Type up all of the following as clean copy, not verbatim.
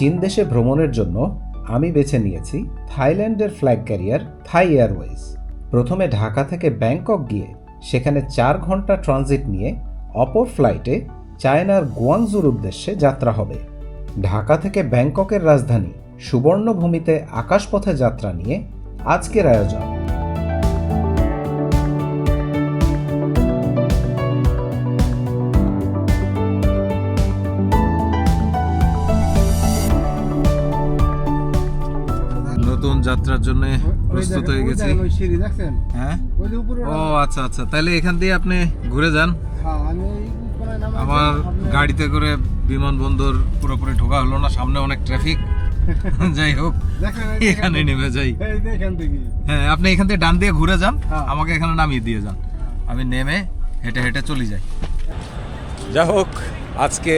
চীন দেশে ভ্রমণের জন্য আমি বেছে নিয়েছি থাইল্যান্ডের ফ্ল্যাগ ক্যারিয়ার থাই এয়ারওয়েজ। প্রথমে ঢাকা থেকে ব্যাংকক গিয়ে সেখানে 4 ঘন্টা ট্রানজিট নিয়ে অপর ফ্লাইটে চায়নার গুয়াংজুর উদ্দেশ্যে যাত্রা হবে। ঢাকা থেকে ব্যাংককের রাজধানী সুবর্ণভূমিতে আকাশপথে যাত্রা নিয়ে আজকের আয়োজন। নতুন যাত্রার জন্য প্রস্তুত হয়ে গেছি। হ্যাঁ, ও আচ্ছা আচ্ছা, তাহলে এখান দিয়ে আপনি ঘুরে যান। আমার গাড়িতে করে বিমানবন্দর পুরোপুরি ঢোকা হলো না, সামনে অনেক ট্রাফিক। যাই হোক, এখানে নেমে যাই। হ্যাঁ, আপনি এখান থেকে ডান দিয়ে ঘুরে যান, আমাকে এখানে নামিয়ে দিয়ে যান, আমি নেমে হেঁটে হেঁটে চলে যাই। যা হোক, আজকে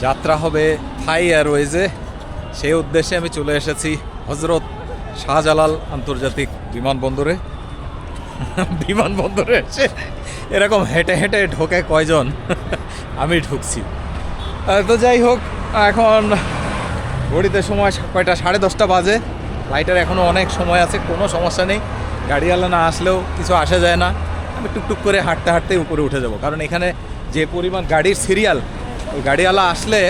যাত্রা হবে থাই এয়ারওয়েজে। সেই উদ্দেশ্যে আমি চলে এসেছি হজরত শাহজালাল আন্তর্জাতিক বিমানবন্দরে। বিমানবন্দরে এসে এরকম হেঁটে হেঁটে ঢোকে কয়জন, আমি ঢুকছি। তো যাই হোক, এখন ঘড়িতে সময় কয়টা, 10:30 বাজে। ফ্লাইটের এখনও অনেক সময় আছে, কোনো সমস্যা নেই। গাড়িওয়ালা না আসলেও কিছু আসা যায় না, আমি টুকটুক করে হাঁটতে হাঁটতে উপরে উঠে যাব। কারণ এখানে যে পরিমাণ গাড়ির সিরিয়াল, ওই গাড়িওয়ালা আসলে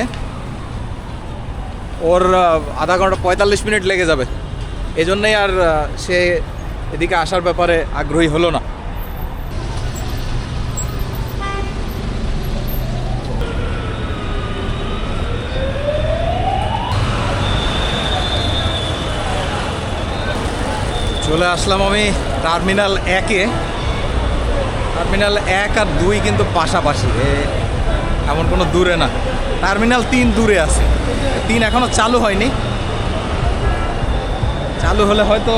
ওর আধা ঘন্টা 45 মিনিট লেগে যাবে। এজন্যই আর সে এদিকে আসার ব্যাপারে আগ্রহী হলো না। চলে আসলাম আমি টার্মিনাল 1-এ। টার্মিনাল 1 আর 2 কিন্তু পাশাপাশি, এমন কোনো দূরে না। টার্মিনাল 3 দূরে আছে, 3 এখনো চালু হয়নি। চালু হলে হয়তো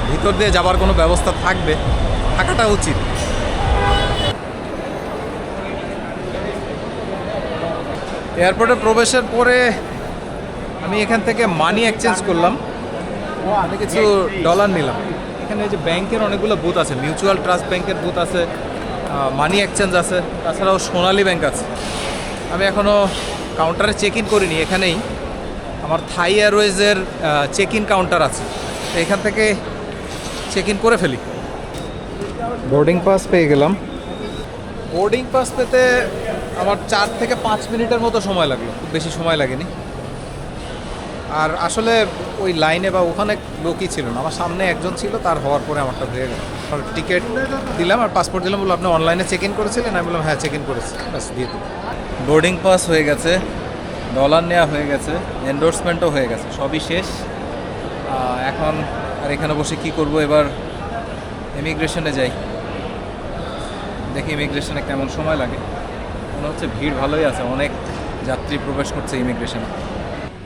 ভিতর দিয়ে যাবার কোনো ব্যবস্থা থাকবে, থাকাটা উচিত। এয়ারপোর্টে প্রবেশের পরে আমি এখান থেকে মানি এক্সচেঞ্জ করলাম, আমি কিছু ডলার নিলাম। এখানে যে ব্যাংকের অনেকগুলো বুথ আছে, মিউচুয়াল ট্রাস্ট ব্যাংকের বুথ আছে, মানি এক্সচেঞ্জ আছে, তাছাড়াও সোনালী ব্যাংক আছে। আমি এখনও কাউন্টারে চেক ইন করিনি। এখানেই আমার থাই এয়ারওয়েজের চেক ইন কাউন্টার আছে, তো এখান থেকে চেক ইন করে ফেলি। বোর্ডিং পাস পেয়ে গেলাম। বোর্ডিং পাস পেতে আমার 4 থেকে 5 মিনিটের মতো সময় লাগলো, খুব বেশি সময় লাগেনি। আর আসলে ওই লাইনে বা ওখানে লোকই ছিল না, আমার সামনে একজন ছিল, তার হওয়ার পরে আমারটা হয়ে গেল। টিকিট দিলাম আর পাসপোর্ট দিলাম, বললো আপনি অনলাইনে চেক ইন করেছিলেন? আমি বললাম হ্যাঁ, চেক ইন করেছি, ব্যাস দিয়ে দিই। বোর্ডিং পাস হয়ে গেছে, ডলার নেওয়া হয়ে গেছে, এন্ডোর্সমেন্টও হয়ে গেছে, সবই শেষ। এখন আর এখানে বসে কি করব, এবার ইমিগ্রেশনে যাই, দেখি ইমিগ্রেশনে কেমন সময় লাগে। মনে হচ্ছে ভিড় ভালোই আছে, অনেক যাত্রী প্রবেশ করছে ইমিগ্রেশনে।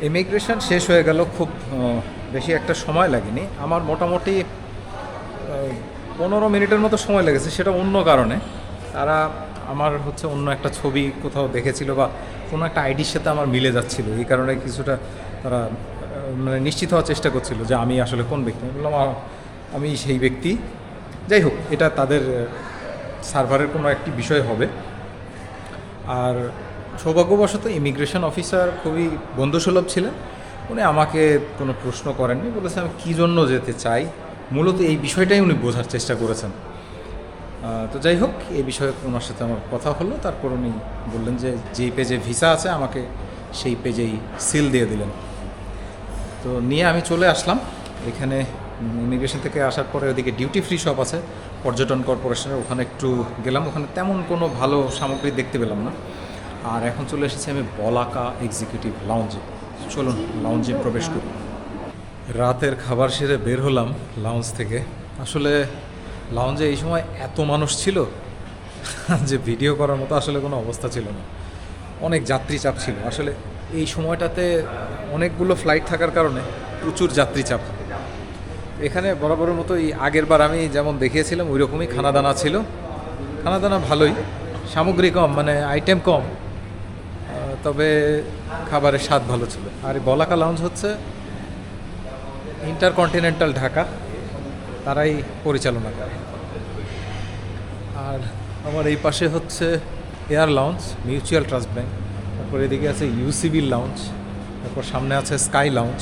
ইমিগ্রেশন শেষ হয়ে গেল, খুব বেশি একটা সময় লাগেনি আমার, মোটামুটি 15 মিনিটের মতো সময় লেগেছে। সেটা অন্য কারণে, তারা আমার হচ্ছে অন্য একটা ছবি কোথাও দেখেছিল বা কোনো একটা আইডির সাথে আমার মিলে যাচ্ছিল, এই কারণে কিছুটা তারা মানে নিশ্চিত হওয়ার চেষ্টা করছিল যে আমি আসলে কোন ব্যক্তি। আমি বললাম আমি সেই ব্যক্তি। যাই হোক, এটা তাদের সার্ভারের কোনো একটি বিষয় হবে। আর সৌভাগ্যবশত ইমিগ্রেশন অফিসার খুবই বন্ধুসুলভ ছিলেন, উনি আমাকে কোনো প্রশ্ন করেননি, বলেছে আমি কী জন্য যেতে চাই, মূলত এই বিষয়টাই উনি বোঝার চেষ্টা করেছেন। তো যাই হোক, এই বিষয়ে ওনার সাথে আমার কথা হলো। তারপর উনি বললেন যে যেই পেজে ভিসা আছে আমাকে সেই পেজেই সিল দিয়ে দিলেন। তো নিয়ে আমি চলে আসলাম এখানে। ইমিগ্রেশন থেকে আসার পরে ওদিকে ডিউটি ফ্রি শপ আছে পর্যটন কর্পোরেশনের, ওখানে একটু গেলাম। ওখানে তেমন কোনো ভালো সামগ্রী দেখতে পেলাম না। আর এখন চলে এসেছি আমি বলাকা এক্সিকিউটিভ লাউঞ্জে। চলুন লাউঞ্জে প্রবেশ করি। রাতের খাবার সেরে বের হলাম লাউঞ্জ থেকে। আসলে লাউঞ্জে এই সময় এত মানুষ ছিল যে ভিডিও করার মতো আসলে কোনো অবস্থা ছিল না, অনেক যাত্রী চাপ ছিল। আসলে এই সময়টাতে অনেকগুলো ফ্লাইট থাকার কারণে প্রচুর যাত্রী চাপ। এখানে বরাবরের মতো এই আগের বার আমি যেমন দেখিয়েছিলাম ওই রকমই খানাদানা ছিল। খানাদানা ভালোই, সামগ্রী কম, মানে আইটেম কম, তবে খাবারের স্বাদ ভালো ছিল। আর এই বলাকা লাউঞ্জ হচ্ছে ইন্টারকন্টিনেন্টাল ঢাকা, তারাই পরিচালনা করে। আর আমার এই পাশে হচ্ছে air lounge, mutual trust bank. তারপর এদিকে আছে ইউসিবি লাউঞ্জ, তারপর সামনে আছে স্কাই লাউঞ্জ।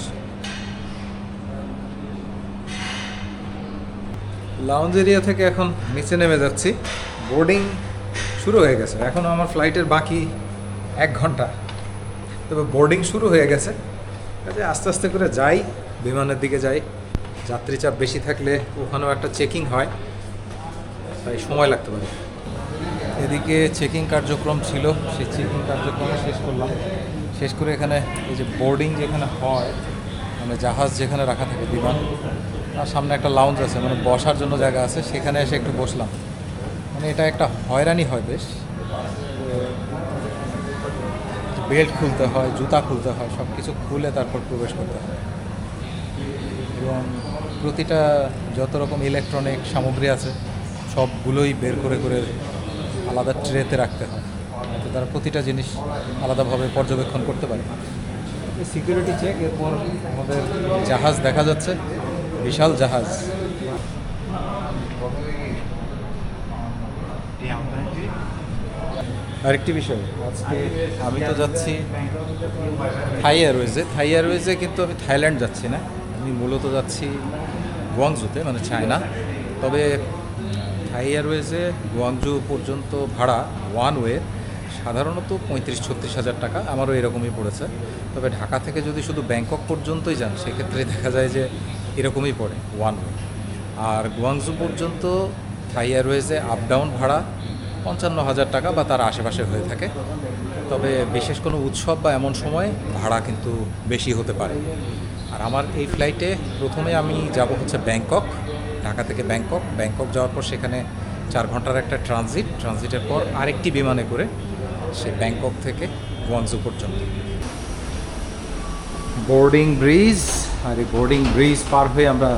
লাউঞ্জ এরিয়া থেকে এখন নিচে নেমে যাচ্ছি। বোর্ডিং শুরু হয়ে গেছে, এখনও আমার ফ্লাইটের বাকি 1 ঘন্টা, তবে বোর্ডিং শুরু হয়ে গেছে। কাজে আস্তে আস্তে করে যাই, বিমানের দিকে যাই। যাত্রী চাপ বেশি থাকলে ওখানেও একটা চেকিং হয়, তাই সময় লাগতে পারে। এদিকে চেকিং কার্যক্রম ছিল, সেই চেকিং কার্যক্রম শেষ করলাম। শেষ করে এখানে এই যে বোর্ডিং যেখানে হয়, মানে জাহাজ যেখানে রাখা থাকে বিমান, তার সামনে একটা লাউঞ্জ আছে, মানে বসার জন্য জায়গা আছে, সেখানে এসে একটু বসলাম। মানে এটা একটা হয়রানি হয় বেশ, বেল্ট খুলতে হয়, জুতা খুলতে হয়, সব কিছু খুলে তারপর প্রবেশ করতে হয়। এবং প্রতিটা যত রকম ইলেকট্রনিক সামগ্রী আছে সবগুলোই বের করে করে আলাদা ট্রেতে রাখতে হয়, তো তারা প্রতিটা জিনিস আলাদাভাবে পর্যবেক্ষণ করতে পারে। সিকিউরিটি চেক, এরপর আমাদের জাহাজ দেখা যাচ্ছে, বিশাল জাহাজ। আরেকটি বিষয়, আজকে আমি তো যাচ্ছি থাই এয়ারওয়েজে। থাই এয়ারওয়েজে কিন্তু আমি থাইল্যান্ড যাচ্ছি না, আমি মূলত যাচ্ছি গুয়াংজুতে, মানে চায়না। তবে থাই এয়ারওয়েজে গুয়াংজু পর্যন্ত ভাড়া ওয়ান ওয়ে সাধারণত 35-36 হাজার টাকা, আমারও এরকমই পড়েছে। তবে ঢাকা থেকে যদি শুধু ব্যাংকক পর্যন্তই যান, সেক্ষেত্রে দেখা যায় যে এরকমই পড়ে ওয়ান ওয়ে। আর গুয়াংজু পর্যন্ত থাই এয়ারওয়েজে আপ ডাউন ভাড়া 55 হাজার টাকা বা তার আশেপাশে হয়ে থাকে। তবে বিশেষ কোনো উৎসব বা এমন সময় ভাড়া কিন্তু বেশি হতে পারে। আর আমার এই ফ্লাইটে প্রথমে আমি যাব হচ্ছে ব্যাংকক, ঢাকা থেকে ব্যাংকক। ব্যাংকক যাওয়ার পর সেখানে 4 ঘন্টার একটা ট্রানজিটের পর আরেকটি বিমানে করে সে ব্যাংকক থেকে গুয়াংজু পর্যন্ত। বোর্ডিং ব্রিজ, আর এই বোর্ডিং ব্রিজ পার হয়ে আমরা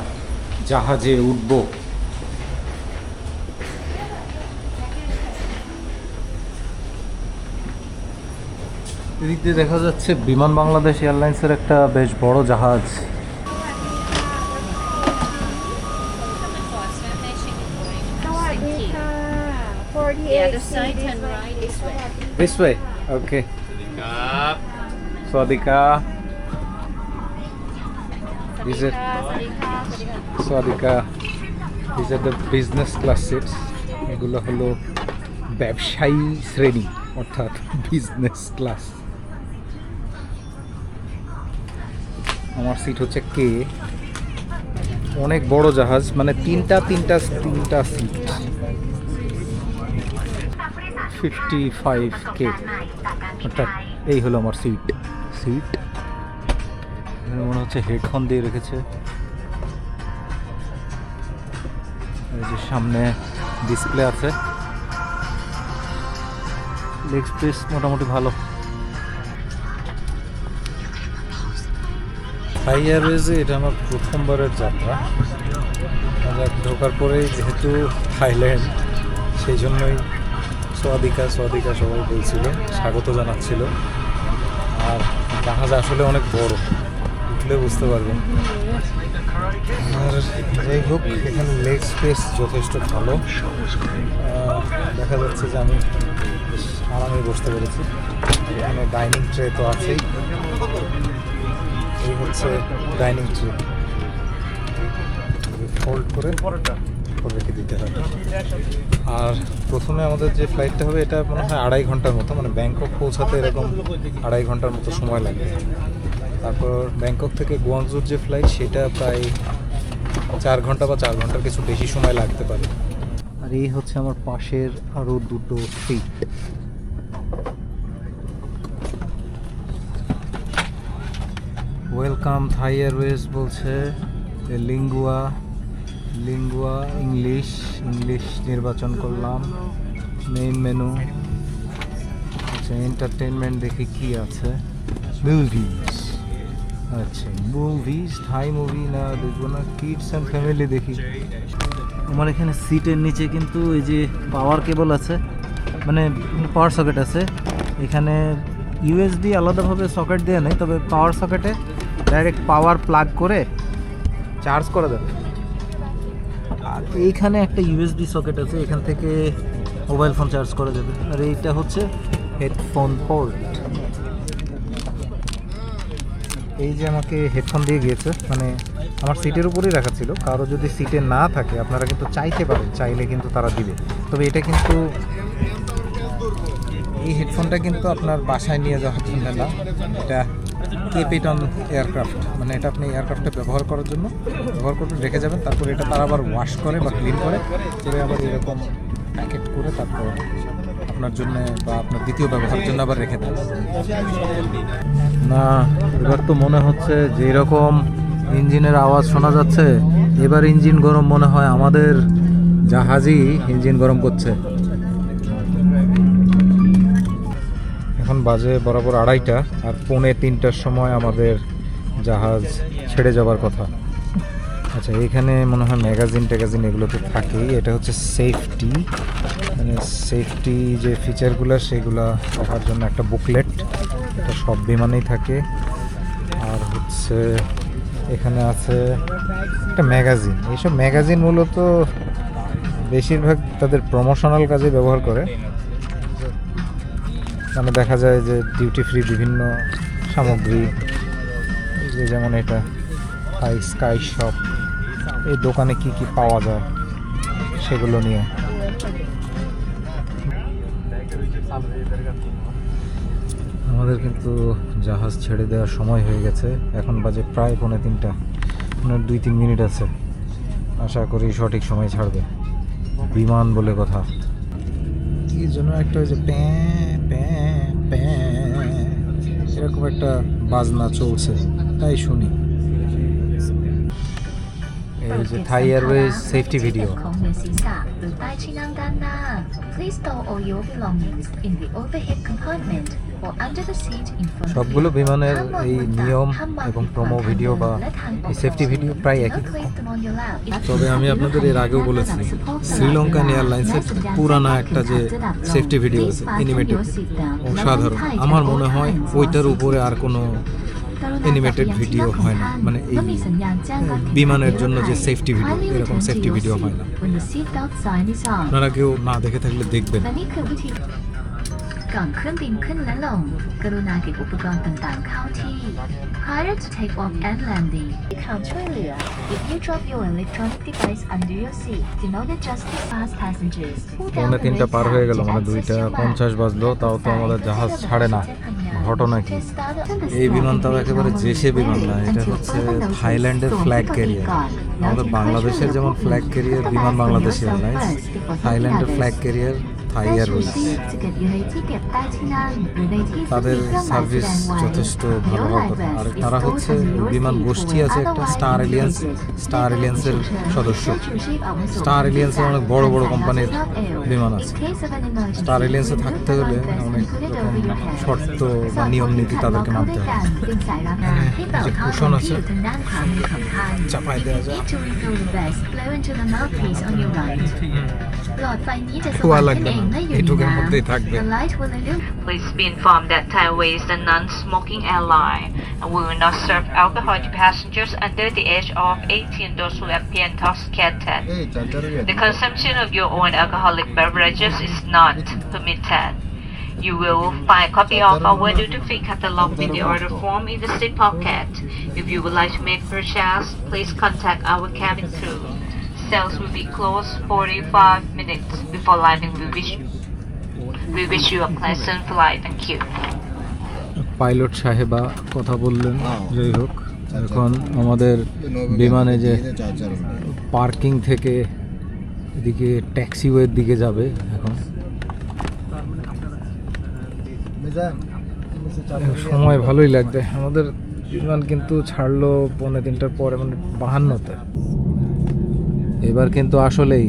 জাহাজে উঠব। এদিক দিয়ে দেখা যাচ্ছে বিমান বাংলাদেশ এয়ারলাইন্সের একটা বেশ বড় জাহাজ। The other side, turn right this way. This way, okay. Swadika. Is it Swadika? These are the business class seats. এগুলো হলো ব্যবসায়ী শ্রেণী, অর্থাৎ বিজনেস ক্লাস। আমার সিট হচ্ছে কে। অনেক বড় জাহাজ, মানে তিনটা সিট, 55K, অর্থাৎ এই হলো আমার সিট। মনে হচ্ছে হেডফোন দিয়ে রেখেছে। এই যে সামনে ডিসপ্লে আছে, লেগ স্পেস মোটামুটি ভালো। থাই এয়ারওয়েজে এটা আমার প্রথমবারের যাত্রা। ঢোকার পরেই যেহেতু থাইল্যান্ড, সেই জন্যই সোয়াদিকা সবাই বলছিল, স্বাগত জানাচ্ছিল। আর জাহাজ আসলে অনেক বড়, উঠলে বুঝতে পারবেন। আর যাই হোক, এখানে লেগ স্পেস যথেষ্ট ভালো। দেখা যাচ্ছে যে আমি বেশ আরামে বসতে পেরেছি। এখানে ডাইনিং ট্রে তো আছেই, এই হচ্ছে ডাইনিং ট্রে, ফোল্ড করে রেখে দিতে হবে। আর প্রথমে আমাদের যে ফ্লাইটটা হবে, এটা মনে হয় 2.5 ঘন্টার মতো, মানে ব্যাংকক পৌঁছাতে এরকম 2.5 ঘন্টার মতো সময় লাগে। তারপর ব্যাংকক থেকে গুয়াংজুর যে ফ্লাইট, সেটা প্রায় 4 ঘন্টা বা 4 ঘন্টার কিছু বেশি সময় লাগতে পারে। আর এই হচ্ছে আমার পাশের আরও দুটো সিট। ওয়েলকাম থাই এয়ারওয়েজ বলছে। লিঙ্গুয়া ইংলিশ নির্বাচন করলাম। মেইন মেনু, আচ্ছা এন্টারটেনমেন্ট দেখি কি আছে। মুভিজ, আচ্ছা মুভিজ, থাই মুভি না দেখবো না, কিডস অ্যান্ড ফ্যামিলি দেখি। আমার এখানে সিটের নিচে কিন্তু এই যে পাওয়ার কেবল আছে, মানে পাওয়ার সকেট আছে। এখানে ইউএসবি আলাদাভাবে সকেট দেওয়া নেই, তবে পাওয়ার সকেটে ডাইরেক্ট পাওয়ার প্লাগ করে চার্জ করা যাবে। আর এইখানে একটা ইউএসবি সকেট আছে, এখান থেকে মোবাইল ফোন চার্জ করা যাবে। আর এইটা হচ্ছে হেডফোন পোর্ট। এই যে আমাকে হেডফোন দিয়ে গিয়েছে, মানে আমার সিটের উপরেই রাখা ছিল। কারো যদি সিটে না থাকে আপনারা কিন্তু চাইতে পারেন, চাইলে কিন্তু তারা দিবে। তবে এটা কিন্তু, এই হেডফোনটা কিন্তু আপনার বাসায় নিয়ে যাওয়ার জন্য না, এটা কেপিটন এয়ারক্রাফট, মানে এটা আপনি এয়ারক্রাফটে ব্যবহার করার জন্য ব্যবহার করতে রেখে যাবেন। তারপর এটা তারা আবার ওয়াশ করে বা ক্লিন করে আবার এরকম প্যাকেট করে তারপর আপনার জন্য বা আপনার দ্বিতীয় ব্যবহারের জন্য আবার রেখে দেন। না, এবার তো মনে হচ্ছে যে এরকম ইঞ্জিনের আওয়াজ শোনা যাচ্ছে, এবার ইঞ্জিন গরম মনে হয় আমাদের জাহাজই ইঞ্জিন গরম করছে। এখন বাজে বরাবর 2:30 আর 2:45টার সময় আমাদের জাহাজ ছেড়ে যাবার কথা। আচ্ছা, এখানে মনে হয় ম্যাগাজিন ট্যাগাজিন এগুলো তো থাকেই। এটা হচ্ছে সেফটি, মানে সেফটি যে ফিচারগুলো সেগুলো দেখার জন্য একটা বুকলেট, এটা সব বিমানেই থাকে। আর হচ্ছে এখানে আছে একটা ম্যাগাজিন। এইসব ম্যাগাজিন মূলত বেশিরভাগ তাদের প্রমোশনাল কাজে ব্যবহার করে। মানে দেখা যায় যে ডিউটি ফ্রি বিভিন্ন সামগ্রী, যে যেমন এটা স্কাই শপ, এই দোকানে কি কি পাওয়া যায় সেগুলো নিয়ে। আমাদের কিন্তু জাহাজ ছেড়ে দেওয়ার সময় হয়ে গেছে। এখন বাজে প্রায় 2:45, 2-3 মিনিট আছে। আশা করি সঠিক সময় ছাড়বে। বিমান বলে কথা, কি জন্য একটা ওই যে এরকম একটা বাজনা চলছে, তাই শুনি। এই যে থাই এয়ারওয়েজ সেফটি ভিডিও। সবগুলো বিমানের এই নিয়ম এবং প্রোমো ভিডিও বা এই সেফটি ভিডিও প্রায় একই। তবে আমি আপনাদের এর আগেও বলেছি, শ্রীলঙ্কান এয়ারলাইন্সের পুরানা একটা যে সেফটি ভিডিও আছে অ্যানিমেটেড, অসাধারণ। আমার মনে হয় ওইটার উপরে আর কোনো অ্যানিমেটেড ভিডিও হয় না, মানে এই বিমানের জন্য যে সেফটি ভিডিও, এরকম সেফটি ভিডিও হয় না। আপনারা কেউ না দেখে থাকলে দেখবেন। ก่อนเครื่องบินขึ้นและลง กรุณาเก็บอุปกรณ์ต่างๆเข้าที่ Prior to take off and landing คำช่วยเหลือ If you drop your electronic device under your seat do not adjust the fast passengers 3:30 পার হয়ে গেল, মানে 2:50 বাজলো, তাও তো আমাদের জাহাজ ছাড়ে না। ঘটনা কি? এই বিমানটাও একেবারে দেশে বিমান না, এটা হচ্ছে থাইল্যান্ডের ফ্ল্যাগ ক্যারিয়ার। আমাদের বাংলাদেশের যেমন ফ্ল্যাগ ক্যারিয়ার বিমান বাংলাদেশ এয়ারলাইন্স, থাইল্যান্ডের ফ্ল্যাগ ক্যারিয়ার থাই এয়ারওয়েজ। তাদের সার্ভিস যথেষ্ট ভালো হওয়ার কথা। আর তারা হচ্ছে বিমান গোষ্ঠী আছে একটা, স্টার এলিয়েন্সের সদস্য। স্টার এলিয়েন্সের অনেক বড় বড় কোম্পানির বিমান আছে। স্টার এলিয়েন্সে থাকতে হলে অনেক রকম শর্ত বা নিয়ম নীতি তাদেরকে মানতে হবে। যে কুশন আছে, চাপাই দেওয়া যায়, খোয়া লাগবে না, এইটুকুর মধ্যেই থাকবে। Please be informed that Thaiway is a non-smoking airline and we will not serve alcohol to passengers under the age of 18, those who appear intoxicated. The consumption of your own alcoholic beverages is not permitted. You will find a copy of our duty-free catalog with the order form in the seat pocket. If you would like to make purchase, please contact our cabin crew. Sales will be closed 45 minutes before landing. We wish you a pleasant flight. Thank you. Pilot সাহেবা কথা বললেন। যাই হোক, এখন আমাদের বিমানে যে parking থেকে এদিকে ট্যাক্সিওয়ের দিকে যাবে। এখন সময় ভালোই লাগবে। আমাদের বিমান কিন্তু ছাড়লো 2:45 পরে, মানে 52-তে। এবার কিন্তু আসলেই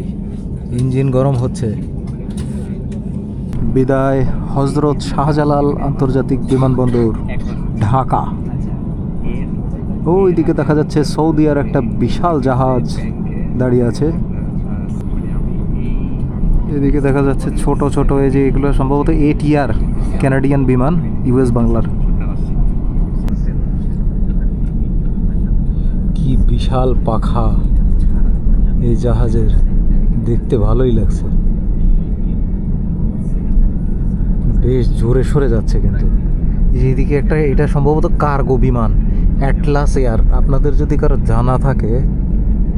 ইঞ্জিন গরম হচ্ছে। বিদায় হজরত শাহজালাল আন্তর্জাতিক বিমানবন্দর, ঢাকা। ওইদিকে দেখা যাচ্ছে সৌদিয়ার একটা বিশাল জাহাজ দাঁড়িয়ে আছে। এদিকে দেখা যাচ্ছে ছোট ছোট, এই যে এগুলো সম্ভবত ATR কানাডিয়ান বিমান, US বাংলার। কি বিশাল পাখা এই জাহাজের, দেখতে ভালোই লাগছে। বেশ জোরে সরে যাচ্ছে কিন্তু। এইদিকে একটা, এটা সম্ভবত কার্গো বিমান। Atlas air. আপনাদের যদি কারো জানা থাকে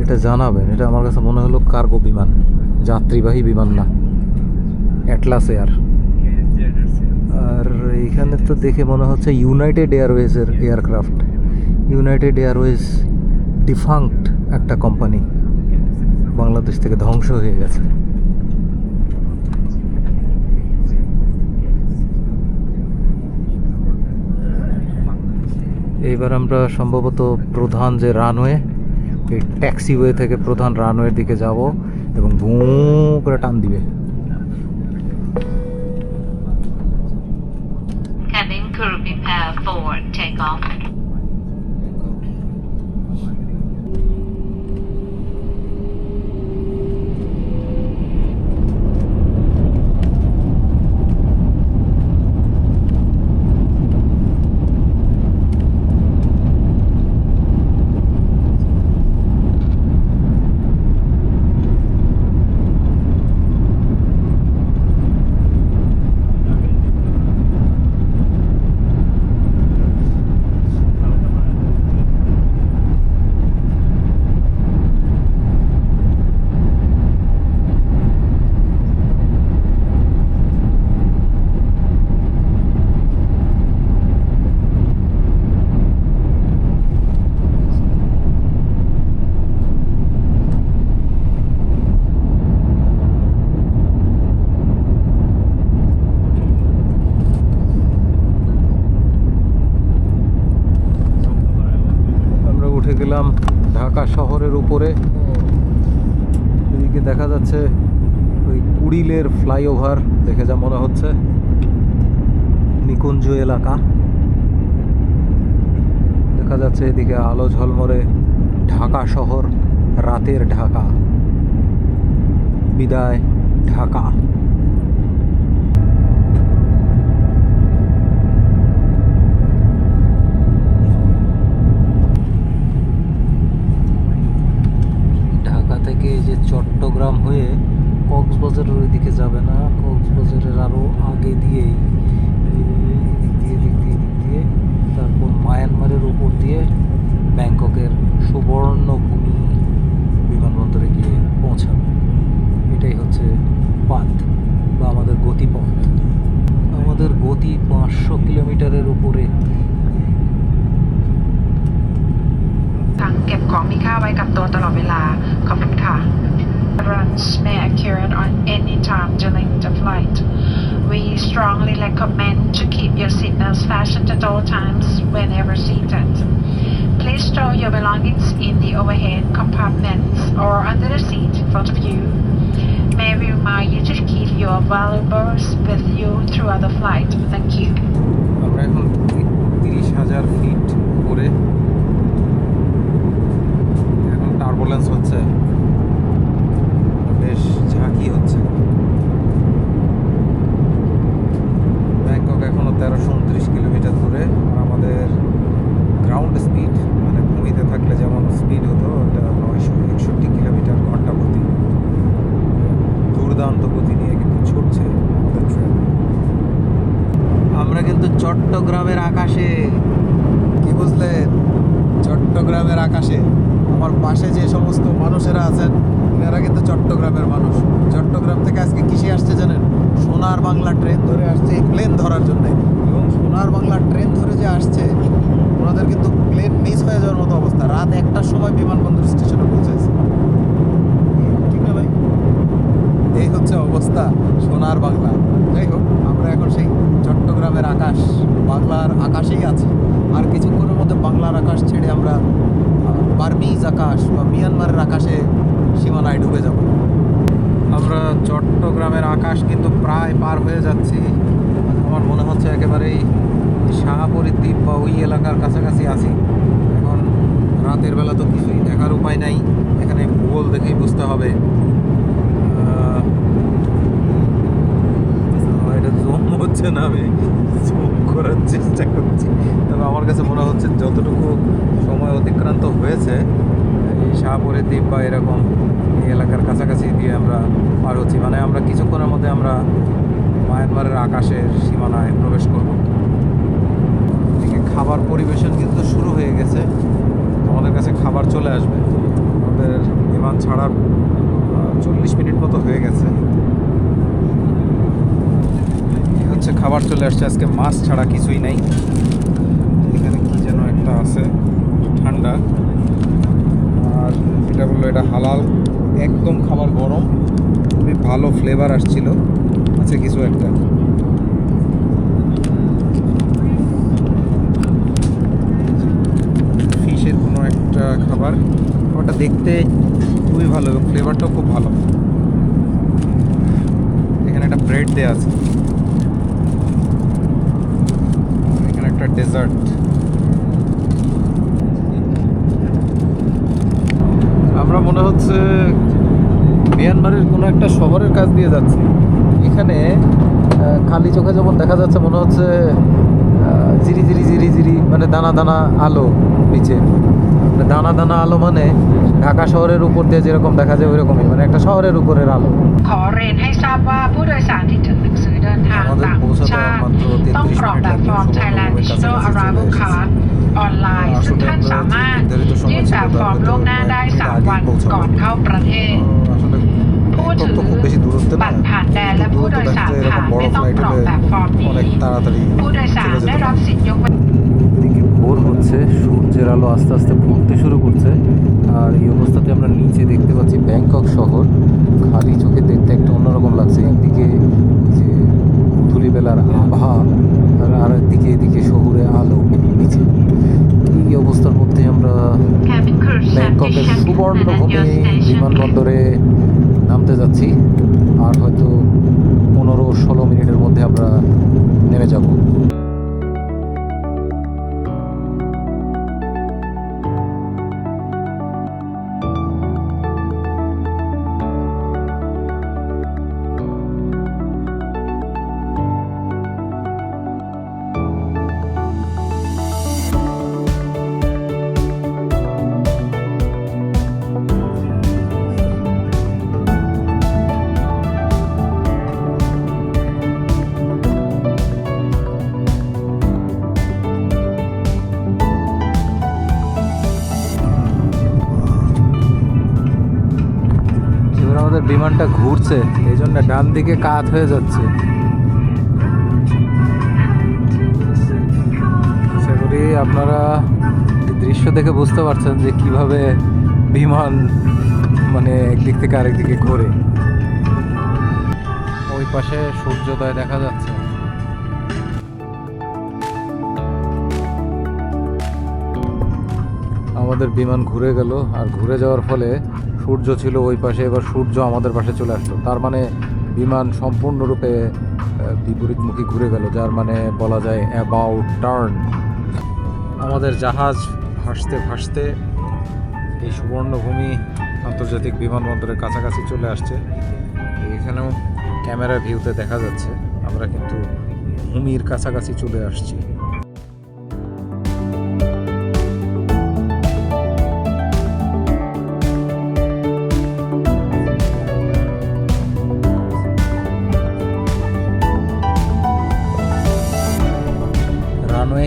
এটা জানাবেন। এটা আমার কাছে মনে হলো কার্গো বিমান, যাত্রীবাহী বিমান না, অ্যাটলাস এয়ার। আর এইখানে তো দেখে মনে হচ্ছে ইউনাইটেড এয়ারওয়েজের এয়ারক্রাফট। ইউনাইটেড এয়ারওয়েজ ডিফাঙ্ক্ট একটা কোম্পানি, বাংলাদেশ থেকে ধ্বংস হয়ে গেছে। এইবার আমরা সম্ভবত প্রধান যে রানওয়ে, এই ট্যাক্সিওয়ে থেকে প্রধান রানওয়ের দিকে যাব এবং ভুঁ করে টান দিবে। Cabin crew prepare for takeoff. উঠে গেলাম ঢাকা শহরের উপরে। এদিকে দেখা যাচ্ছে ওই কুড়িলের ফ্লাইওভার, দেখে যা মনে হচ্ছে নিকুঞ্জ এলাকা। দেখা যাচ্ছে এদিকে আলো ঝলমলে ঢাকা শহর, রাতের ঢাকা। বিদায় ঢাকা। থেকে যে চট্টগ্রাম হয়ে কক্সবাজারের ওই দিকে যাবে না, কক্সবাজারের আরও আগে দিয়েই দিক দিয়ে তারপর মায়ানমারের উপর দিয়ে ব্যাংককের সুবর্ণভূমি বিমানবন্দরে গিয়ে পৌঁছাবে। এটাই হচ্ছে পাথ বা আমাদের গতিপথ। আমাদের গতি 500 কিলোমিটারের উপরে। เก็บของมีค่าไว้กับตัวตลอดเวลาขอบคุณค่ะ Runs may occur on any time during the flight. We strongly recommend to keep your seatbelts fastened at all times whenever seated. Please store your belongings in the overhead compartments or under the seat in front of you. May we remind you to keep your valuables with you throughout the flight. Thank you. আমরা এখন 30,000 fit উপরে। Turbulence হচ্ছে, বেশ ঝাঁকি হচ্ছে। Bangkok এখনও 1329 kilometre দূরে। আর আমাদের গ্রাউন্ড স্পিড, মানে ভূমিতে থাকলে যেমন স্পিড হতো, ওটা 961 কিলোমিটার ঘন্টা প্রতি। দুর্দান্ত গতি নিয়ে কিন্তু ছুটছে আমাদের ট্রেন। আমরা কিন্তু চট্টগ্রামের আকাশে। কি বুঝলেন? চট্টগ্রামের আকাশে। আমার পাশে যে সমস্ত মানুষেরা আছেন এনারা কিন্তু চট্টগ্রামের মানুষ। চট্টগ্রাম থেকে আজকে কিসে আসছে জানেন? সোনার বাংলা ট্রেন ধরে আসছে এই প্লেন ধরার জন্যে। এবং সোনার বাংলা ট্রেন ধরে যে আসছে, ওনাদের কিন্তু প্লেন মিস হয়ে যাওয়ার মতো অবস্থা। রাত 1টার সময় বিমানবন্দর স্টেশনে পৌঁছেছে। ঠিক না ভাই? এই হচ্ছে অবস্থা সোনার বাংলা। যাই হোক, আমরা এখন সেই চট্টগ্রামের আকাশ, বাংলার আকাশেই আছি। আর কিছুক্ষণের মধ্যে বাংলার আকাশ ছেড়ে আমরা বার্মিজ আকাশ বা মিয়ানমারের আকাশে সীমানায় ঢুকে যাব। আমরা চট্টগ্রামের আকাশ কিন্তু প্রায় পার হয়ে যাচ্ছি। আমার মনে হচ্ছে একেবারেই শাহপরীর দ্বীপ বা ওই এলাকার কাছাকাছি আছি। এখন রাতের বেলা তো কিছুই দেখার উপায় নাই, এখানে ভূগোল দেখেই বুঝতে হবে। এটা জুম হচ্ছে না, আমি জুম করার চেষ্টা করছি। তবে আমার কাছে মনে হচ্ছে যতটুকু সময় অতিক্রান্ত হয়েছে, এই শাহপরীর দ্বীপ বা এরকম এই এলাকার কাছাকাছি দিয়ে আমরা পার হচ্ছি। মানে আমরা কিছুক্ষণের মধ্যে আমরা মায়ানমারের আকাশের সীমানায় প্রবেশ করব। এদিকে খাবার পরিবেশন কিন্তু শুরু হয়ে গেছে, আমাদের কাছে খাবার চলে আসবে। আমাদের বিমান ছাড়ার 40 মিনিট মতো হয়ে গেছে। এই হচ্ছে খাবার চলে আসছে, আজকে মাছ ছাড়া কিছুই নাই। এখানে কি যেন একটা আছে ঠান্ডা, আর এটা বললো এটা হালাল, একদম খাবার গরম, খুবই ভালো ফ্লেভার আসছিল। আছে কিছু একটা ফিশের কোনো একটা খাবার, ওটা দেখতে খুবই ভালো এবং ফ্লেভারটাও খুব ভালো। এখানে একটা ব্রেড দেওয়া আছে, এখানে একটা ডেজার্ট। আমরা মনে হচ্ছে মিয়ানমারের কোনো একটা শহরের কাছ দিয়ে যাচ্ছি। এখানে খালি চোখে যেমন দেখা যাচ্ছে মনে হচ্ছে জিরি জিরি জিরি জিরি, মানে দানা দানা আলো নিচে, দানা দানা আলো মানে ঢাকা শহরের উপর দিয়ে যেরকম দেখা যায় ওইরকমই, মানে একটা শহরের উপরের আলো। ขอเรียนให้ทราบว่าผู้โดยสารที่ถือหนังสือเดินทางต่างชาติต้องกรอกแบบฟอร์ม Thailand Digital Arrival Card ออนไลน์ ซึ่งท่านสามารถยื่นแบบฟอร์มล่วงหน้าได้ 3 วันก่อนเข้าประเทศ ผู้ถือบัตรผ่านแดนและผู้โดยสารผ่านไม่ต้องกรอกแบบฟอร์มนี้ ผู้โดยสารได้รับสิทธิยกเว้น এদিকে ভোর হচ্ছে, সূর্যের আলো আস্তে আস্তে ফুটতে শুরু করছে, আর এই অবস্থাতে আমরা নিচে দেখতে পাচ্ছি ব্যাংকক শহর। খালি চোখে দেখতে একটা অন্যরকম লাগছে। একদিকে যে ধুলিবেলার আভা, আর আরেকদিকে এদিকে শহুরে আলো নিচে। এই অবস্থার মধ্যে আমরা ব্যাংককের সুবর্ণভূমি বিমানবন্দরে নামতে যাচ্ছি, আর হয়তো 15-16 মিনিটের মধ্যে আমরা নেমে যাব। আমাদের বিমানটা ঘুরছে, এই জন্য ডান দিকে কাত হয়ে যাচ্ছে। আশা করি আপনারা দৃশ্য দেখে বুঝতে পারছেন যে কিভাবে বিমান মানে একদিক থেকে আরেক দিকে ঘোরে। ওই পাশে সূর্যোদয় দেখা যাচ্ছে। আমাদের বিমান ঘুরে গেল, আর ঘুরে যাওয়ার ফলে সূর্য ছিল ওই পাশে, এবার সূর্য আমাদের পাশে চলে আসলো। তার মানে বিমান সম্পূর্ণরূপে বিপরীতমুখী ঘুরে গেল, যার মানে বলা যায় অ্যাবাউট টার্ন। আমাদের জাহাজ ভাসতে ভাসতে এই সুবর্ণভূমি আন্তর্জাতিক বিমানবন্দরের কাছাকাছি চলে আসছে। এখানেও ক্যামেরা ভিউতে দেখা যাচ্ছে আমরা কিন্তু ভূমির কাছাকাছি চলে আসছি।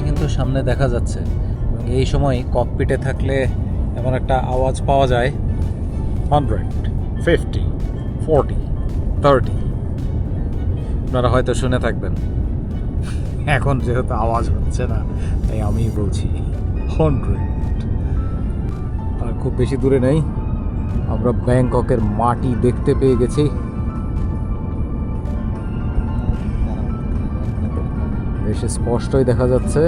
কিন্তু সামনে দেখা যাচ্ছে, এবং এই সময় ককপিটে থাকলে এমন একটা আওয়াজ পাওয়া যায় 100, 50, 40, 30। আপনারা হয়তো শুনে থাকবেন। এখন যেহেতু আওয়াজ হচ্ছে না তাই আমি বলছি 100। আর খুব বেশি দূরে নেই, আমরা ব্যাংককের মাটি দেখতে পেয়ে গেছি। বেশ স্পষ্টই দেখা যাচ্ছে।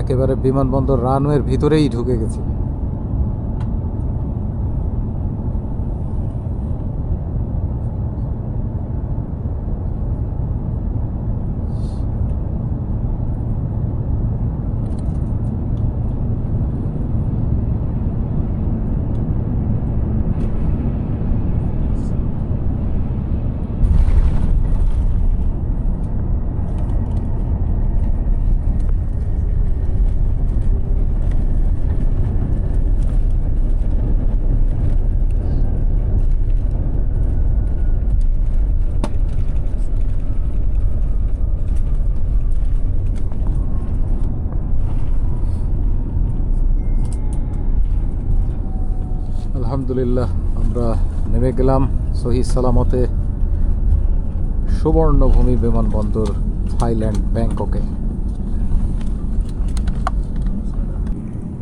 একেবারে বিমানবন্দর রানওয়ের ভিতরেই ঢুকে গেছি। আলহামদুলিল্লাহ আমরা নেমে গেলাম সহি সালামতে সুবর্ণভূমি বিমানবন্দর, থাইল্যান্ড, ব্যাংককে।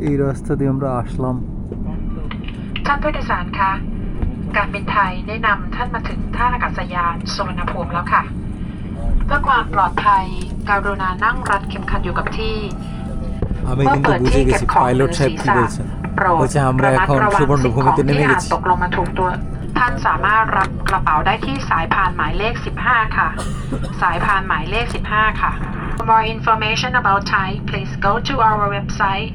এই রাস্তা দিয়ে আমরা আসলাম। ท่านผู้โดยสารคะการบินไทยได้นำท่านมาถึงท่าอากาศยานสุวรรณภูมิแล้วค่ะ เพื่อความปลอดภัยกรุณานั่งรัดเข็มขัดอยู่กับที่ আমি কিন্তু বুঝে গেছি পাইলট সাহেব কি বলছেন। বলছে আমরা এখন সুবর্ণভূমিতে নেমে গেছি। ตกลงมาถูกตัวท่านสามารถรับกระเป๋าได้ที่สายพานหมายเลข 15 ค่ะ สายพานหมายเลข 15 ค่ะ For more information about Thai, please go to our website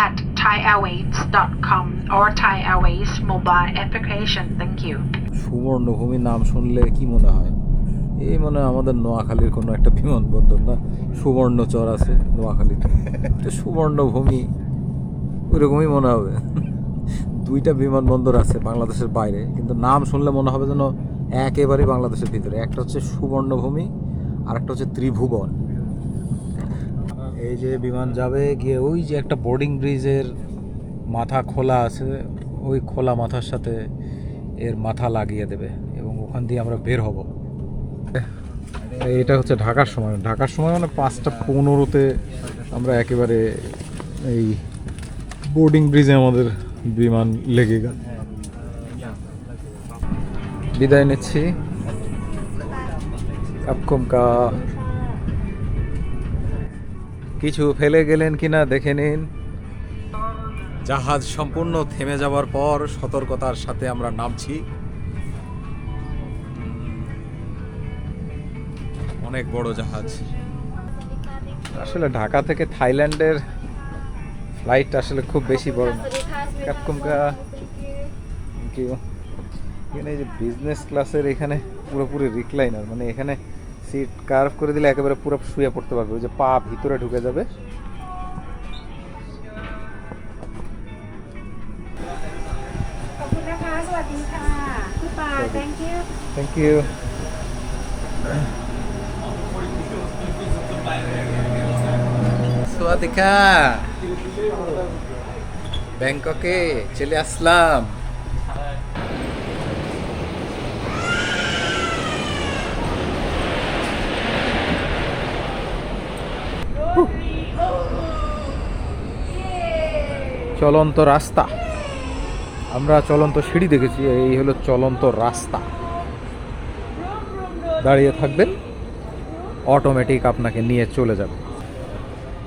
at thaiairways.com or Thai Airways mobile application. Thank you. সুবর্ণভূমি নাম শুনলে কি মনে হয়? এই মনে হয় আমাদের নোয়াখালীর কোনো একটা বিমানবন্দর না, সুবর্ণচর আছে নোয়াখালীতে, তো সুবর্ণভূমি ওইরকমই মনে হবে। দুইটা বিমানবন্দর আছে বাংলাদেশের বাইরে, কিন্তু নাম শুনলে মনে হবে যেন একেবারেই বাংলাদেশের ভিতরে। একটা হচ্ছে সুবর্ণভূমি আর একটা হচ্ছে ত্রিভুবন। এই যে বিমান যাবে গিয়ে ওই যে একটা বোর্ডিং ব্রিজের মাথা খোলা আছে, ওই খোলা মাথার সাথে এর মাথা লাগিয়ে দেবে এবং ওখান দিয়ে আমরা বের হব। এটা হচ্ছে ঢাকার সময় মানে 5:15-তে আমরা একেবারে এই বোর্ডিং ব্রিজে আমাদের বিমান লেগে গেল। বিদায় নিচ্ছি। আপকমকা কিছু ফেলে গেলেন কিনা দেখে নিন। জাহাজ সম্পূর্ণ থেমে যাওয়ার পর সতর্কতার সাথে আমরা নামছি। অনেক বড় জাহাজ। আসলে ঢাকা থেকে থাইল্যান্ডের ফ্লাইট আসলে খুব বেশি বড় না। কাপকুমকা এখানে এই যে বিজনেস ক্লাসের এখানে পুরোপুরি রিক্লাইনার, মানে এখানে সিট কার্ভ করে দিলে একেবারে পুরো শুয়ে পড়তে পারবে, ওই যে পা ভিতরে ঢুকে যাবে। Thank you. সাওয়াদিকা, ব্যাংককে চলে আসলাম। চলন্ত রাস্তা, আমরা চলন্ত সিঁড়ি দেখেছি, এই হলো চলন্ত রাস্তা। দাঁড়িয়ে থাকবেন, অটোমেটিক আপনাকে নিয়ে চলে যাবে।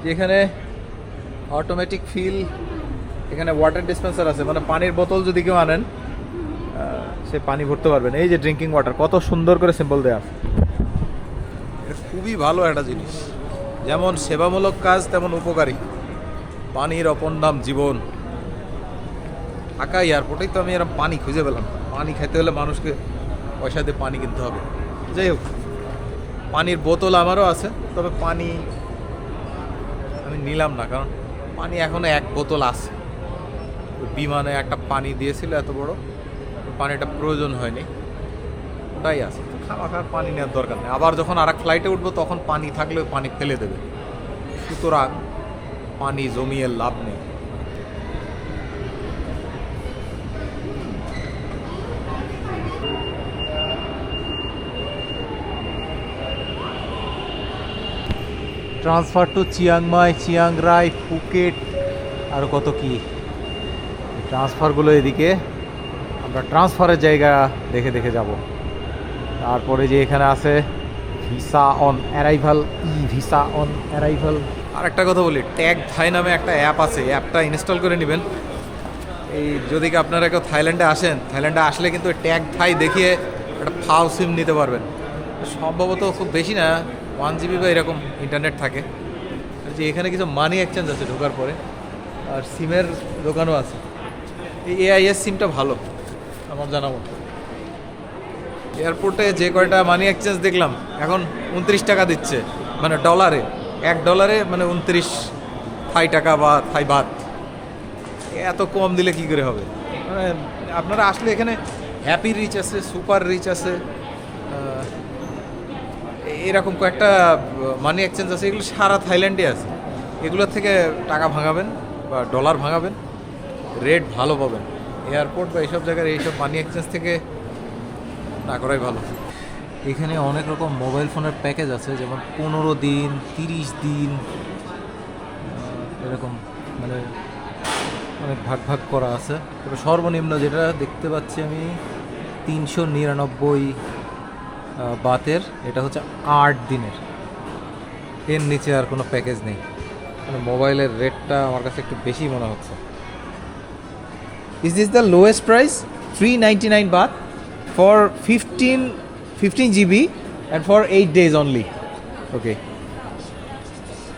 যেখানে অটোমেটিক ফিল, এখানে ওয়াটার ডিসপেন্সার আছে, মানে পানির বোতল যদি কেউ আনেন সে পানি ভরতে পারবেন। এই যে ড্রিঙ্কিং ওয়াটার, কত সুন্দর করে সিম্বল দেওয়া আছে। এটা খুবই ভালো একটা জিনিস, যেমন সেবামূলক কাজ তেমন উপকারী। পানির অপর নাম জীবন। ঢাকা এয়ারপোর্টেই তো আমি এরকম পানি খুঁজে পেলাম। পানি খেতে হলে মানুষকে পয়সা দিয়ে পানি কিনতে হবে। যাই হোক, পানির বোতল আমারও আছে, তবে পানি আমি নিলাম না, কারণ পানি এখনো এক বোতল আছে। বিমানে একটা পানি দিয়েছিল এত বড়, পানিটা প্রয়োজন হয়নি, ওটাই আছে। খাওয়ার পানি নেওয়ার দরকার নেই। আবার যখন আর এক ফ্লাইটে উঠবো তখন পানি থাকলেও পানি ফেলে দেবে, সুতরাং পানি জমিয়ে লাভ নেই। Transfer to Chiang Mai, Chiang Rai, Phuket, আর কত কি ট্রান্সফারগুলো। এদিকে আমরা ট্রান্সফারের জায়গা দেখে দেখে যাব। তারপরে যে এখানে আছে visa on arrival, visa on arrival. আর একটা কথা বলি, ট্যাগ থাই নামে একটা অ্যাপ আছে, অ্যাপটা ইনস্টল করে নেবেন। এই যদি কি আপনারা কেউ থাইল্যান্ডে আসেন, থাইল্যান্ডে আসলে কিন্তু ট্যাগ থাই দেখিয়ে একটা ফাও সিম নিতে পারবেন। সম্ভবত খুব বেশি না, 1 GB বা এরকম ইন্টারনেট থাকে। আর যে এখানে কিছু মানি এক্সচেঞ্জ আছে ঢোকার পরে, আর সিমের দোকানও আছে। এই AIS সিমটা ভালো আমার জানা মতো। এয়ারপোর্টে যে কয়টা মানি এক্সচেঞ্জ দেখলাম, এখন 29 টাকা দিচ্ছে, মানে ডলারে, $1 মানে 29 থাই টাকা বা থাই বাত। এত কম দিলে কি করে হবে? মানে আপনারা আসলে এখানে হ্যাপি রিচ আছে, সুপার রিচ আছে, এরকম কয়েকটা মানি এক্সচেঞ্জ আছে, এগুলো সারা থাইল্যান্ডে আছে। এগুলোর থেকে টাকা ভাঙাবেন বা ডলার ভাঙাবেন, রেট ভালো পাবেন। এয়ারপোর্ট বা এইসব জায়গার এইসব মানি এক্সচেঞ্জ থেকে না করাই ভালো। এখানে অনেক রকম মোবাইল ফোনের প্যাকেজ আছে, যেমন 15 দিন, 30 দিন, এরকম মানে অনেক ভাগ ভাগ করা আছে। তবে সর্বনিম্ন যেটা দেখতে পাচ্ছি আমি 399 বাতের, এটা হচ্ছে 8 দিনের। এর নিচে আর কোনো প্যাকেজ নেই। মানে মোবাইলের রেটটা আমার কাছে একটু বেশি মনে হচ্ছে। Is this the lowest price? 399 baht for 15 GB and for 8 days only. Okay.